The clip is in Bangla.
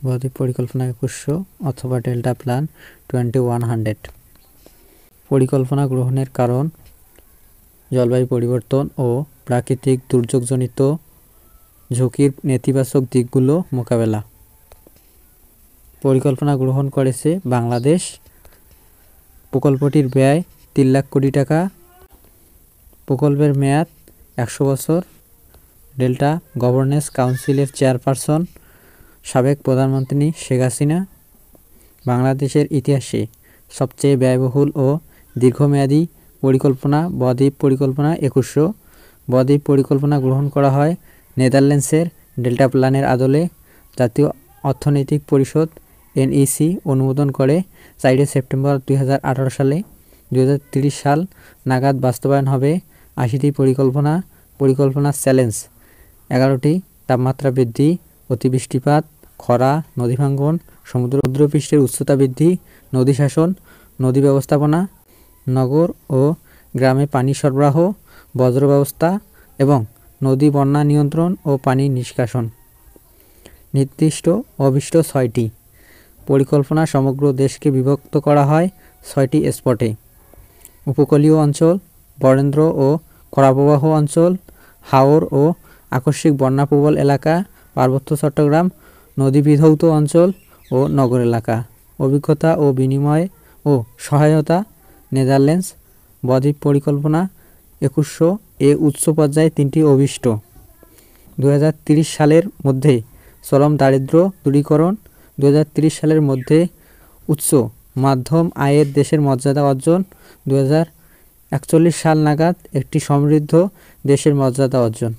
বদ্বীপ পরিকল্পনা 2100 অথবা ডেল্টা প্ল্যান 2100। পরিকল্পনা গ্রহণের কারণ জলবায়ু পরিবর্তন ও প্রাকৃতিক দুর্যোগজনিত ঝুঁকির নেতিবাচক দিকগুলো মোকাবেলা। পরিকল্পনা গ্রহণ করেছে বাংলাদেশ। প্রকল্পটির ব্যয় 3 লাখ কোটি টাকা। প্রকল্পের মেয়াদ 100 বছর। ডেল্টা গভর্নেন্স কাউন্সিলের চেয়ারপারসন সাবেক প্রধানমন্ত্রী শেখ হাসিনা। বাংলাদেশের ইতিহাসে সবচেয়ে ব্যয়বহুল ও দীর্ঘমেয়াদী পরিকল্পনা বদ্বীপ পরিকল্পনা 2100। বদ্বীপ পরিকল্পনা গ্রহণ করা হয় নেদারল্যান্ডসের ডেল্টা প্ল্যানের আদলে। জাতীয় অর্থনৈতিক পরিষদ NEC অনুমোদন করে 4 সেপ্টেম্বর 2018 সালে। 2030 সাল নাগাদ বাস্তবায়ন হবে 80টি পরিকল্পনার চ্যালেঞ্জ 11টি। তাপমাত্রা বৃদ্ধি, অতিবৃষ্টিপাত, খরা, নদী ভাঙ্গন, সমুদ্রপৃষ্ঠের উচ্চতা বৃদ্ধি, নদী শাসন, নদী ব্যবস্থাপনা, নগর ও গ্রামে পানি সরবরাহ, বজ্র ব্যবস্থা এবং নদী বন্যা নিয়ন্ত্রণ ও পানি নিষ্কাশন। নির্দিষ্ট অভিষ্ট 6টি পরিকল্পনা সমগ্র দেশকে বিভক্ত করা হয় 6টি স্পটে: উপকূলীয় অঞ্চল, বরেন্দ্র ও খরাপ্রবাহ অঞ্চল, হাওর ও আকস্মিক বন্যাপ্রবল এলাকা, পার্বত্য চট্টগ্রাম, নদীবিধৌত অঞ্চল ও নগর এলাকা। অভিজ্ঞতা ও বিনিময় ও সহায়তা নেদারল্যান্ডস। বদ্বীপ পরিকল্পনা 2100 এ উচ্চ পর্যায়ে 3টি অভিষ্ট: 2030 সালের মধ্যে চরম দারিদ্র্য দূরীকরণ, 2030 সালের মধ্যে উচ্চ মাধ্যম আয়ের দেশের মর্যাদা অর্জন, 2041 সাল নাগাদ একটি সমৃদ্ধ দেশের মর্যাদা অর্জন।